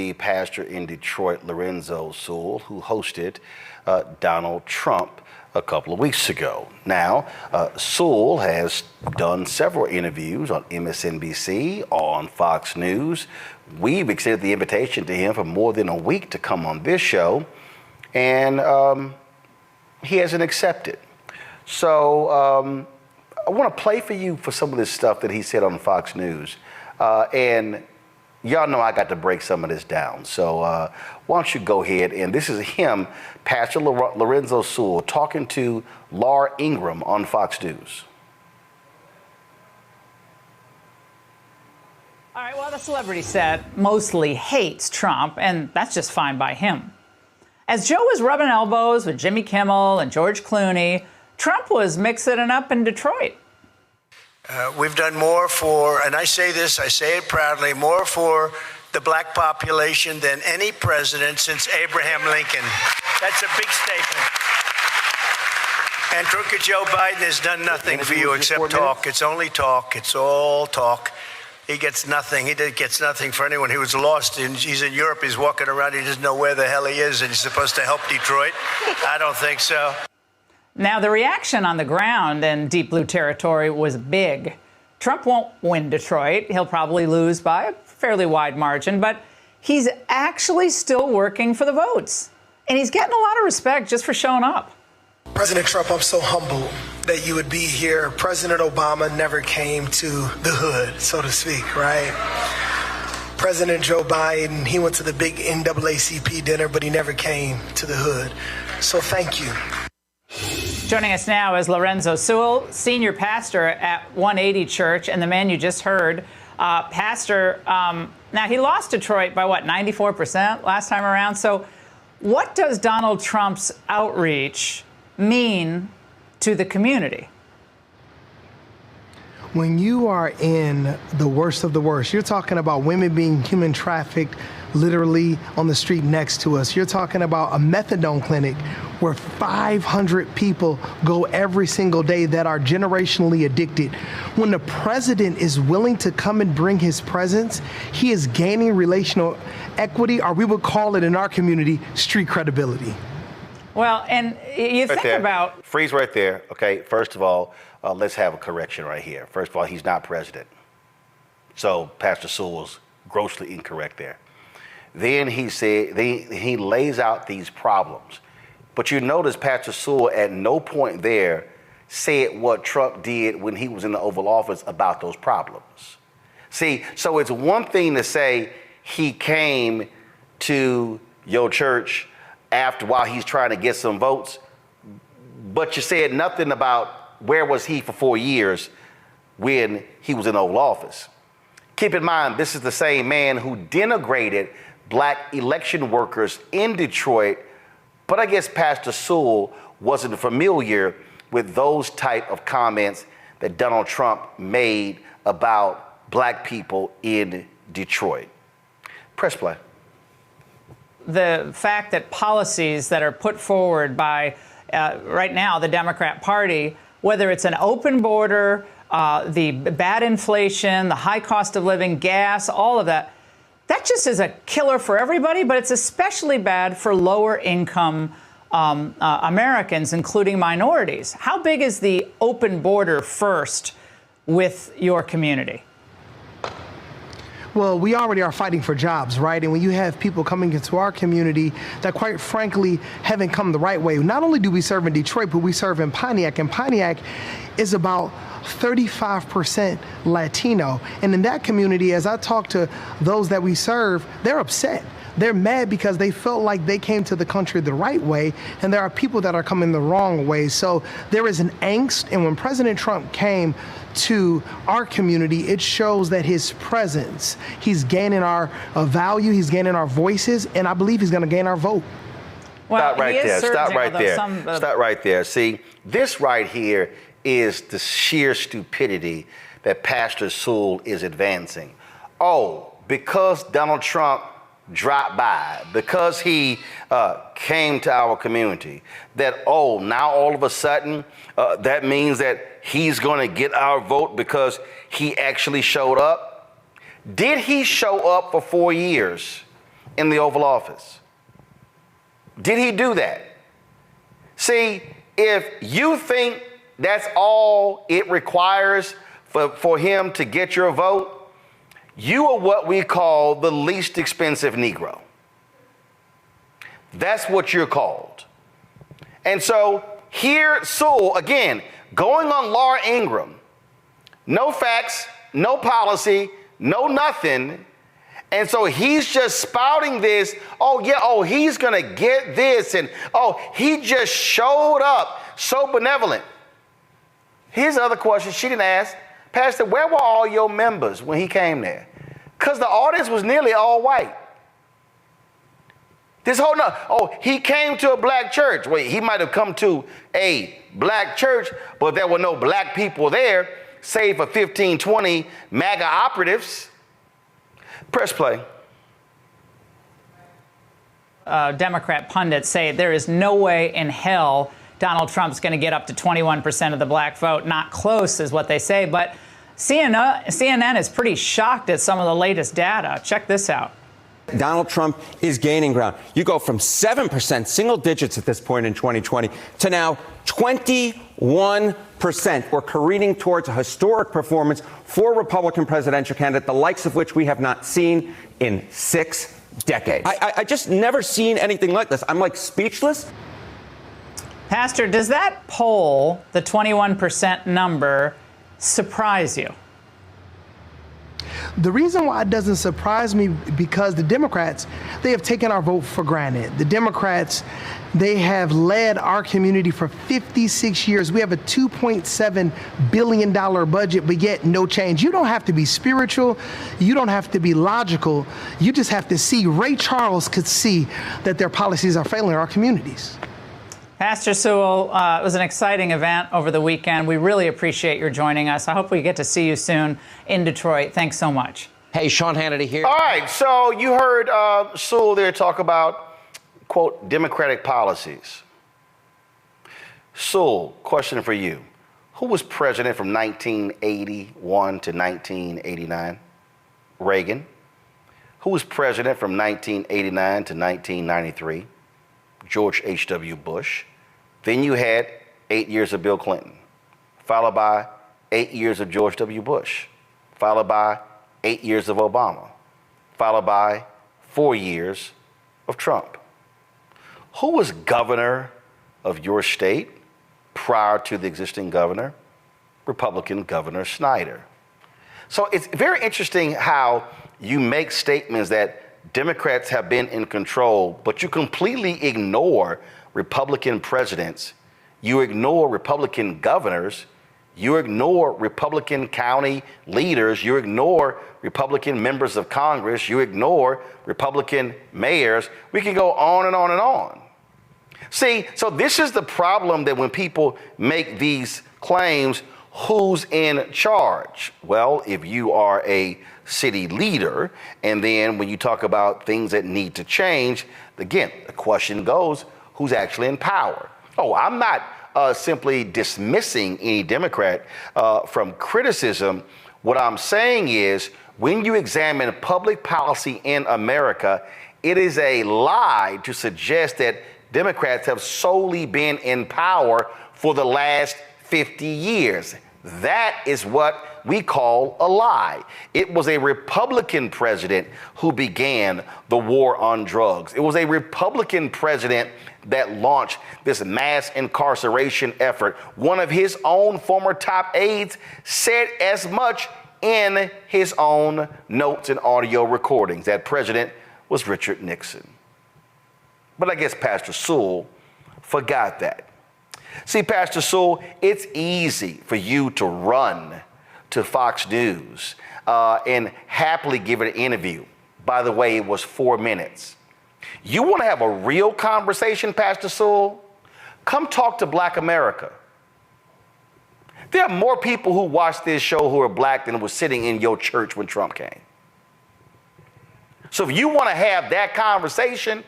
The pastor in Detroit, Lorenzo Sewell, who hosted Donald Trump a couple of weeks ago. Now, Sewell has done several interviews on MSNBC, on Fox News. We've extended the invitation to him for more than a week to come on this show, and he hasn't accepted. So I want to play for you for some of this stuff that he said on Fox News. And y'all know I got to break some of this down. So why don't you go ahead, and this is him, Pastor Lorenzo Sewell, talking to Laura Ingraham on Fox News. All right, well, the celebrity set mostly hates Trump, and that's just fine by him. As Joe was rubbing elbows with Jimmy Kimmel and George Clooney, Trump was mixing it up in Detroit. We've done more for, and I say this, I say it proudly, more for the black population than any president since Abraham Lincoln. That's a big statement. And crooked Joe Biden has done nothing for you except talk. It's only talk. It's all talk. He gets nothing. He gets nothing for anyone who was lost. He's in Europe. He's walking around. He doesn't know where the hell he is, and he's supposed to help Detroit. I don't think so. Now, the reaction on the ground in Deep Blue territory was big. Trump won't win Detroit. He'll probably lose by a fairly wide margin, but he's actually still working for the votes. And he's getting a lot of respect just for showing up. President Trump, I'm so humbled that you would be here. President Obama never came to the hood, so to speak, right? President Joe Biden, he went to the big NAACP dinner, but he never came to the hood. So thank you. Joining us now is Lorenzo Sewell, senior pastor at 180 Church, and the man you just heard, Pastor. Now, he lost Detroit by, 94% last time around. So what does Donald Trump's outreach mean to the community? When you are in the worst of the worst, you're talking about women being human trafficked literally on the street next to us. You're talking about a methadone clinic where 500 people go every single day that are generationally addicted. When the president is willing to come and bring his presence, he is gaining relational equity, or we would call it in our community, street credibility. Well, and you think about... Freeze right there. Okay, first of all, let's have a correction right here. First of all, he's not president. So Pastor Sewell's grossly incorrect there. Then he said, he lays out these problems. But you notice Pastor Sewell at no point there said what Trump did when he was in the Oval Office about those problems. See, so it's one thing to say he came to your church while he's trying to get some votes, but you said nothing about where was he for 4 years when he was in the Oval Office. Keep in mind, this is the same man who denigrated black election workers in Detroit, but I guess Pastor Sewell wasn't familiar with those type of comments that Donald Trump made about black people in Detroit. Press play. The fact that policies that are put forward by, right now, the Democrat Party, whether it's an open border, the bad inflation, the high cost of living, gas, all of that, that just is a killer for everybody, but it's especially bad for lower income Americans, including minorities. How big is the open border first with your community? Well, we already are fighting for jobs, right? And when you have people coming into our community that quite frankly haven't come the right way, not only do we serve in Detroit, but we serve in Pontiac, and Pontiac is about 35% Latino. And in that community, as I talk to those that we serve, they're upset. They're mad because they felt like they came to the country the right way, and there are people that are coming the wrong way. So there is an angst, and when President Trump came to our community, it shows that his presence, he's gaining our value, he's gaining our voices, and I believe he's going to gain our vote. Well, Stop right there. Stop right there. Stop right there. See, this right here is the sheer stupidity that Pastor Sewell is advancing. Oh, because Donald Trump dropped by, because he came to our community, that, oh, now all of a sudden that means that he's going to get our vote because he actually showed up? Did he show up for 4 years in the Oval Office? Did he do that? See, if you think that's all it requires for him to get your vote, you are what we call the least expensive Negro. That's what you're called. And so here, Sewell, again, going on Laura Ingraham, no facts, no policy, no nothing. And so he's just spouting this, he's going to get this. And, he just showed up so benevolent. Here's the other question she didn't ask. Pastor, where were all your members when he came there? Because the audience was nearly all white. He came to a black church. Wait, he might have come to a black church, but there were no black people there, save for 15, 20 MAGA operatives. Press play. Democrat pundits say there is no way in hell Donald Trump's going to get up to 21% of the black vote. Not close is what they say. But CNN is pretty shocked at some of the latest data. Check this out. Donald Trump is gaining ground. You go from 7%, single digits at this point in 2020, to now 21%. We're careening towards a historic performance for a Republican presidential candidate, the likes of which we have not seen in 6 decades. I just never seen anything like this. I'm like speechless. Pastor, does that poll, the 21% number, surprise you? The reason why it doesn't surprise me, because the Democrats, they have taken our vote for granted. The Democrats, they have led our community for 56 years. We have a $2.7 billion budget, but yet no change. You don't have to be spiritual. You don't have to be logical. You just have to see. Ray Charles could see that their policies are failing our communities. Pastor Sewell, it was an exciting event over the weekend. We really appreciate your joining us. I hope we get to see you soon in Detroit. Thanks so much. Hey, Sean Hannity here. All right, so you heard Sewell there talk about, quote, Democratic policies. Sewell, question for you. Who was president from 1981 to 1989? Reagan. Who was president from 1989 to 1993? George H.W. Bush. Then you had 8 years of Bill Clinton, followed by 8 years of George W. Bush, followed by 8 years of Obama, followed by 4 years of Trump. Who was governor of your state prior to the existing governor? Republican Governor Snyder. So it's very interesting how you make statements that Democrats have been in control, but you completely ignore Republican presidents. You ignore Republican governors. You ignore Republican county leaders. You ignore Republican members of Congress. You ignore Republican mayors. We can go on and on and on. See, so this is the problem, that when people make these claims, who's in charge? Well, if you are a city leader, and then when you talk about things that need to change, again, the question goes, who's actually in power? I'm not simply dismissing any Democrat from criticism. What I'm saying is, when you examine public policy in America, it is a lie to suggest that Democrats have solely been in power for the last 50 years. That is what we call a lie. It was a Republican president who began the war on drugs. It was a Republican president that launched this mass incarceration effort. One of his own former top aides said as much in his own notes and audio recordings. That president was Richard Nixon. But I guess Pastor Sewell forgot that. See, Pastor Sewell, it's easy for you to run to Fox News and happily give an interview. By the way, it was 4 minutes. You want to have a real conversation, Pastor Sewell? Come talk to Black America. There are more people who watch this show who are black than were sitting in your church when Trump came. So if you want to have that conversation,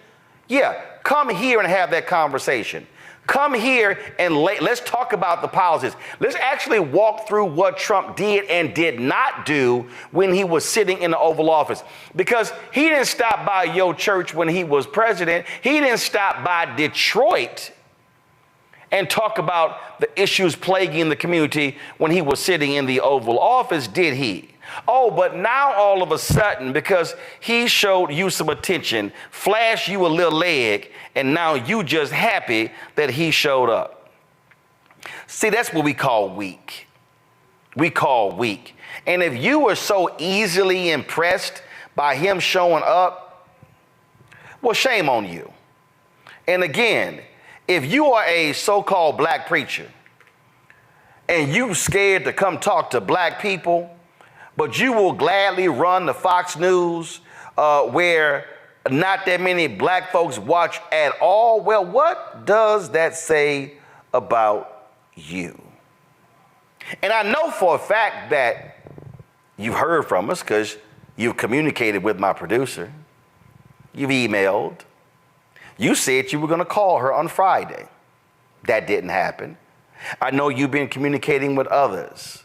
come here and have that conversation. Come here and let's talk about the policies. Let's actually walk through what Trump did and did not do when he was sitting in the Oval Office. Because he didn't stop by your church when he was president. He didn't stop by Detroit and talk about the issues plaguing the community when he was sitting in the Oval Office, did he? Oh, but now all of a sudden, because he showed you some attention, flashed you a little leg, and now you just happy that he showed up. See, that's what we call weak. We call weak. And if you were so easily impressed by him showing up, well, shame on you. And again, if you are a so-called black preacher and you scared to come talk to black people, but you will gladly run the Fox News where not that many black folks watch at all, well, what does that say about you? And I know for a fact that you've heard from us because you've communicated with my producer. You've emailed. You said you were going to call her on Friday. That didn't happen. I know you've been communicating with others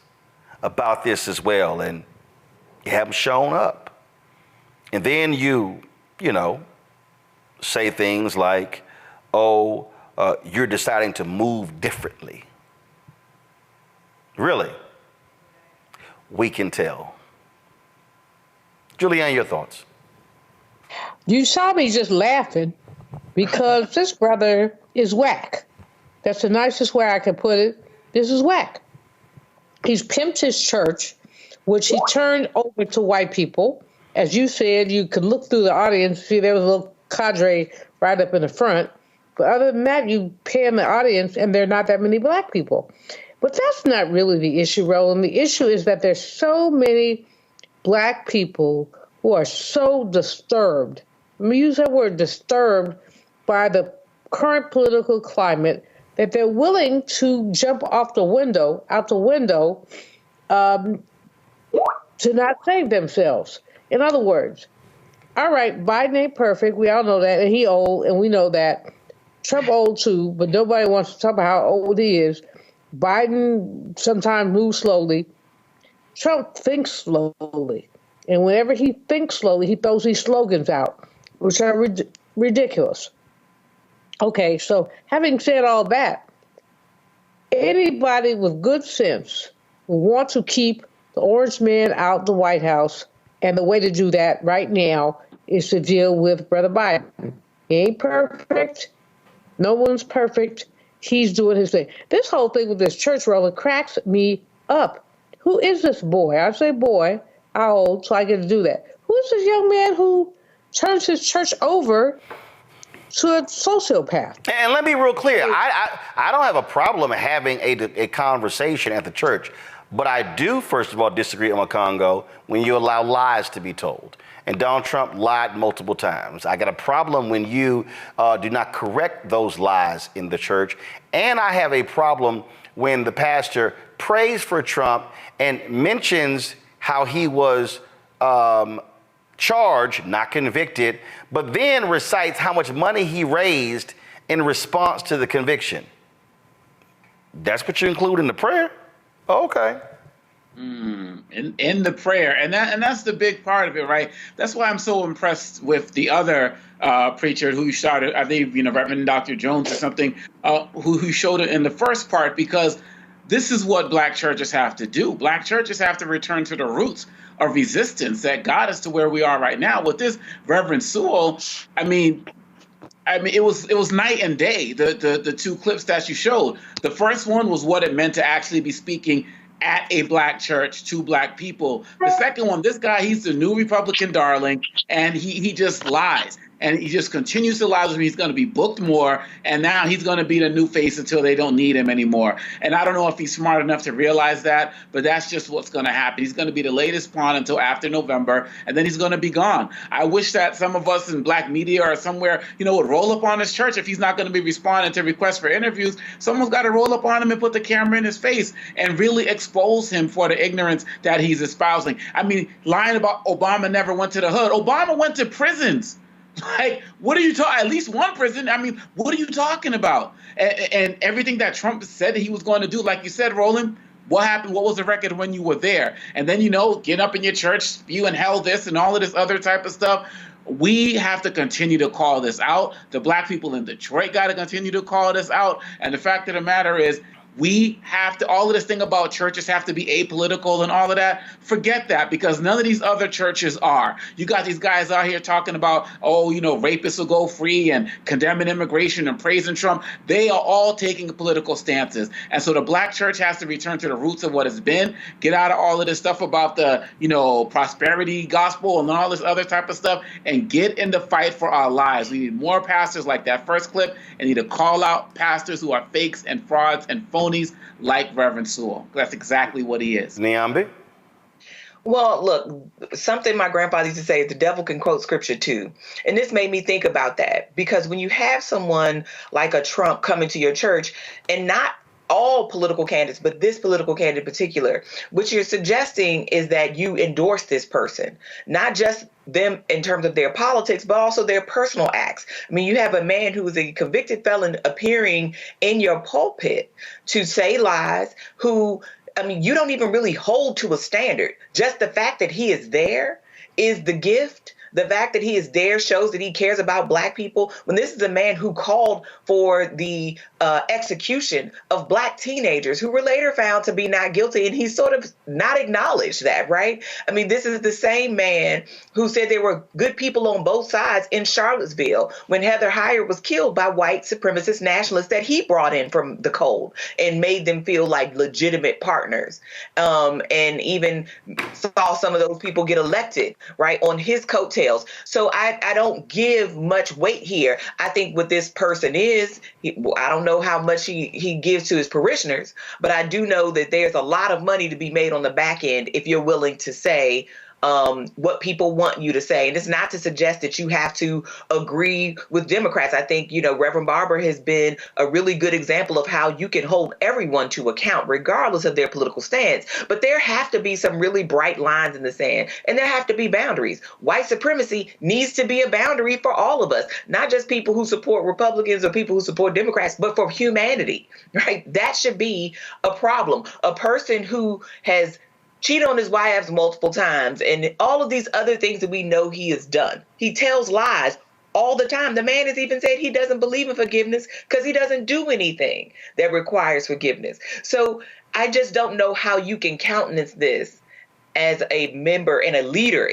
about this as well, and you haven't shown up. And then you say things like, you're deciding to move differently. Really? We can tell. Julianne, your thoughts? You saw me just laughing because this brother is whack. That's the nicest way I can put it. This is whack. He's pimped his church, which he turned over to white people. As you said, you could look through the audience, see there was a little cadre right up in the front. But other than that, you pan the audience, and there are not that many black people. But that's not really the issue, Roland. The issue is that there's so many black people who are so disturbed. Let me use that word, disturbed, by the current political climate that they're willing to jump out the window, to not save themselves. In other words, all right, Biden ain't perfect. We all know that, and he old, and we know that. Trump old too, but nobody wants to talk about how old he is. Biden sometimes moves slowly. Trump thinks slowly. And whenever he thinks slowly, he throws these slogans out, which are ridiculous. Okay, so having said all that, anybody with good sense will want to keep the orange man out the White House, and the way to do that right now is to deal with Brother Biden. He ain't perfect. No one's perfect. He's doing his thing. This whole thing with this church Roland cracks me up. Who is this boy? I say boy, how old, so I get to do that. Who is this young man who turns his church over to a sociopath? And let me be real clear. I don't have a problem having a conversation at the church, but I do, first of all, disagree with Congo when you allow lies to be told. And Donald Trump lied multiple times. I got a problem when you do not correct those lies in the church. And I have a problem when the pastor prays for Trump and mentions how he was charged, not convicted, but then recites how much money he raised in response to the conviction. That's what you include in the prayer? Okay. In the prayer, and that's the big part of it, right? That's why I'm so impressed with the other preacher who started, I think, Reverend Dr. Jones or something, who showed it in the first part, because this is what black churches have to do. Black churches have to return to the roots of resistance that got us to where we are right now. With this Reverend Sewell, I mean, it was night and day. The two clips that you showed. The first one was what it meant to actually be speaking at a black church to black people. The second one, this guy, he's the new Republican darling, and he just lies. And he just continues to lie with me. He's going to be booked more, and now he's going to be the new face until they don't need him anymore. And I don't know if he's smart enough to realize that, but that's just what's going to happen. He's going to be the latest pawn until after November, and then he's going to be gone. I wish that some of us in black media or somewhere, would roll up on his church. If he's not going to be responding to requests for interviews, someone's got to roll up on him and put the camera in his face and really expose him for the ignorance that he's espousing. I mean, lying about Obama never went to the hood. Obama went to prisons Like, what are you talking? At least one president. I mean, what are you talking about? And everything that Trump said that he was going to do, like you said, Roland, what happened? What was the record when you were there? And then, get up in your church, spew and hell this and all of this other type of stuff. We have to continue to call this out. The black people in Detroit got to continue to call this out. And the fact of the matter is, we have to, all of this thing about churches have to be apolitical and all of that, forget that, because none of these other churches are. You got these guys out here talking about, rapists will go free and condemning immigration and praising Trump. They are all taking political stances. And so the black church has to return to the roots of what it's been, get out of all of this stuff about the, prosperity gospel and all this other type of stuff, and get in the fight for our lives. We need more pastors like that first clip, and need to call out pastors who are fakes and frauds and phonies like Reverend Sewell. That's exactly what he is. Niambi? Well, look, something my grandfather used to say is the devil can quote scripture too. And this made me think about that, because when you have someone like a Trump coming to your church, and not all political candidates, but this political candidate in particular, what you're suggesting is that you endorse this person, not just them in terms of their politics, but also their personal acts. I mean, you have a man who is a convicted felon appearing in your pulpit to say lies, who, you don't even really hold to a standard. Just the fact that he is there is the gift. The fact that he is there shows that he cares about black people. When this is a man who called for the execution of black teenagers who were later found to be not guilty, and he sort of not acknowledged that, right? I mean, this is the same man who said there were good people on both sides in Charlottesville when Heather Heyer was killed by white supremacist nationalists that he brought in from the cold and made them feel like legitimate partners, and even saw some of those people get elected, right, on his coattails. So I don't give much weight here. I think what this person is, I don't know how much he gives to his parishioners, but I do know that there's a lot of money to be made on the back end if you're willing to say what people want you to say. And it's not to suggest that you have to agree with Democrats. I think, Reverend Barber has been a really good example of how you can hold everyone to account regardless of their political stance. But there have to be some really bright lines in the sand, and there have to be boundaries. White supremacy needs to be a boundary for all of us, not just people who support Republicans or people who support Democrats, but for humanity, right? That should be a problem. A person who has cheated on his wives multiple times and all of these other things that we know he has done. He tells lies all the time. The man has even said he doesn't believe in forgiveness because he doesn't do anything that requires forgiveness. So I just don't know how you can countenance this as a member and a leader,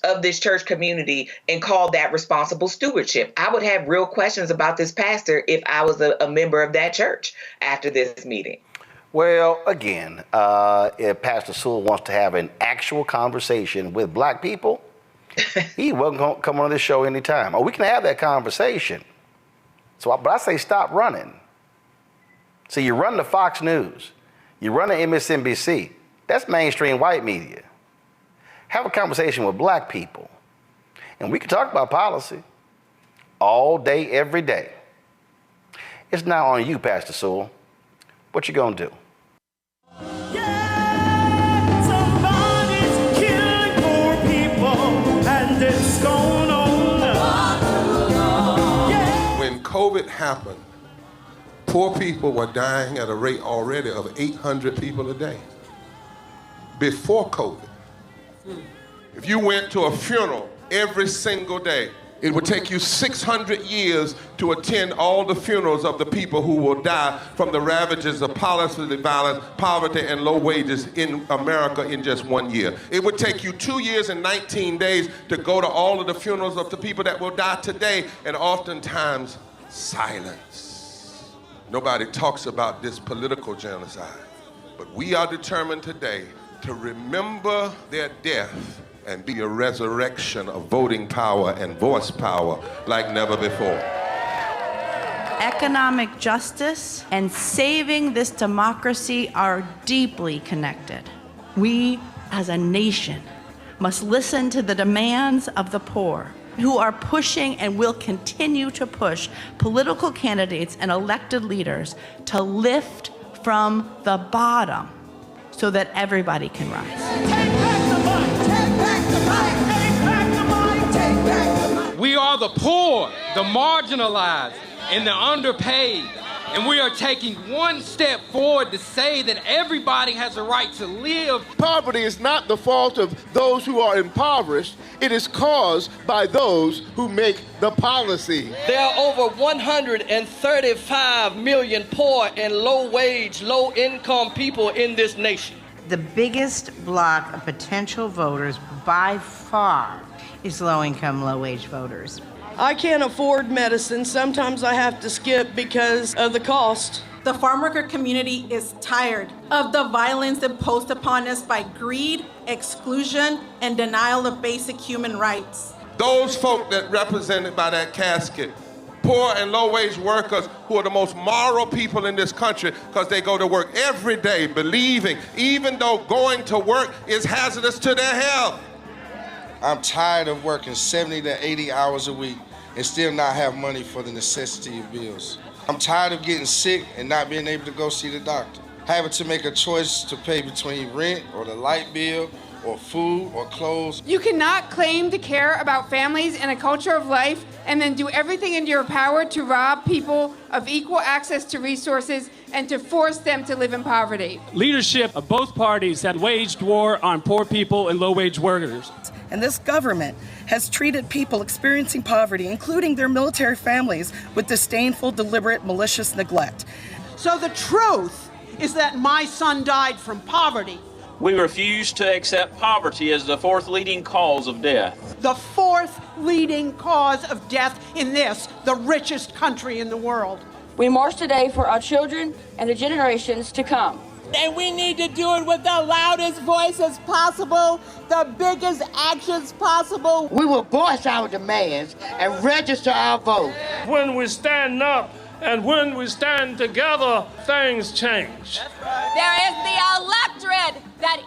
of this church community and call that responsible stewardship. I would have real questions about this pastor if I was a member of that church after this meeting. Well, again, if Pastor Sewell wants to have an actual conversation with black people, he welcome come on this show anytime. Or we can have that conversation. But I say stop running. See, you run the Fox News, you run the MSNBC. That's mainstream white media. Have a conversation with black people. And we can talk about policy all day, every day. It's not on you, Pastor Sewell. What you gonna do? Yeah, somebody's killing poor people, and it's going on. Yeah. When COVID happened, poor people were dying at a rate already of 800 people a day. Before COVID, if you went to a funeral every single day, it would take you 600 years to attend all the funerals of the people who will die from the ravages of policy violence, poverty, and low wages in America in just 1 year. It would take you 2 years and 19 days to go to all of the funerals of the people that will die today, and oftentimes silence. Nobody talks about this political genocide, but we are determined today to remember their death and be a resurrection of voting power and voice power like never before. Economic justice and saving this democracy are deeply connected. We, as a nation, must listen to the demands of the poor, who are pushing and will continue to push political candidates and elected leaders to lift from the bottom so that everybody can rise. Take back the mic, take back the mic, take back the mic, take back the mic. We are the poor, the marginalized, and the underpaid. And we are taking one step forward to say that everybody has a right to live. Poverty is not the fault of those who are impoverished. It is caused by those who make the policy. There are over 135 million poor and low-wage, low-income people in this nation. The biggest block of potential voters by far is low-income, low-wage voters. I can't afford medicine. Sometimes I have to skip because of the cost. The farm worker community is tired of the violence imposed upon us by greed, exclusion, and denial of basic human rights. Those folk that represented by that casket, poor and low-wage workers who are the most moral people in this country because they go to work every day believing, even though going to work is hazardous to their health. I'm tired of working 70 to 80 hours a week and still not have money for the necessity of bills. I'm tired of getting sick and not being able to go see the doctor. Having to make a choice to pay between rent or the light bill or food or clothes. You cannot claim to care about families and a culture of life and then do everything in your power to rob people of equal access to resources and to force them to live in poverty. Leadership of both parties have waged war on poor people and low-wage workers. And this government has treated people experiencing poverty, including their military families, with disdainful, deliberate, malicious neglect. So the truth is that my son died from poverty. We refuse to accept poverty as the fourth leading cause of death. The fourth leading cause of death in this, the richest country in the world. We march today for our children and the generations to come. And we need to do it with the loudest voices possible, the biggest actions possible. We will voice our demands and register our vote. When we stand up and when we stand together, things change. There is the electorate that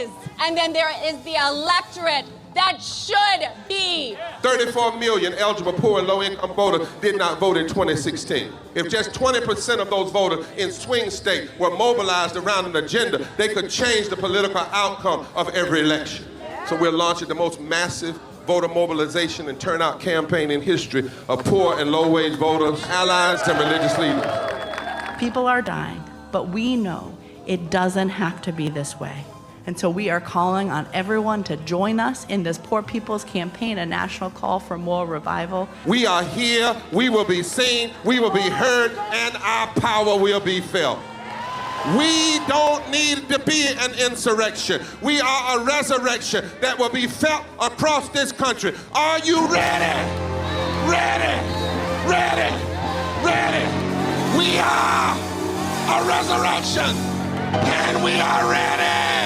is, and then there is the electorate that should be. 34 million eligible poor and low-income voters did not vote in 2016. If just 20% of those voters in swing states were mobilized around an agenda, they could change the political outcome of every election. So we're launching the most massive voter mobilization and turnout campaign in history of poor and low-wage voters, allies, and religious leaders. People are dying, but we know it doesn't have to be this way. And so we are calling on everyone to join us in this Poor People's Campaign, a national call for more revival. We are here, we will be seen, we will be heard, and our power will be felt. We don't need to be an insurrection. We are a resurrection that will be felt across this country. Are you ready? Ready, ready, ready. We are a resurrection, and we are ready.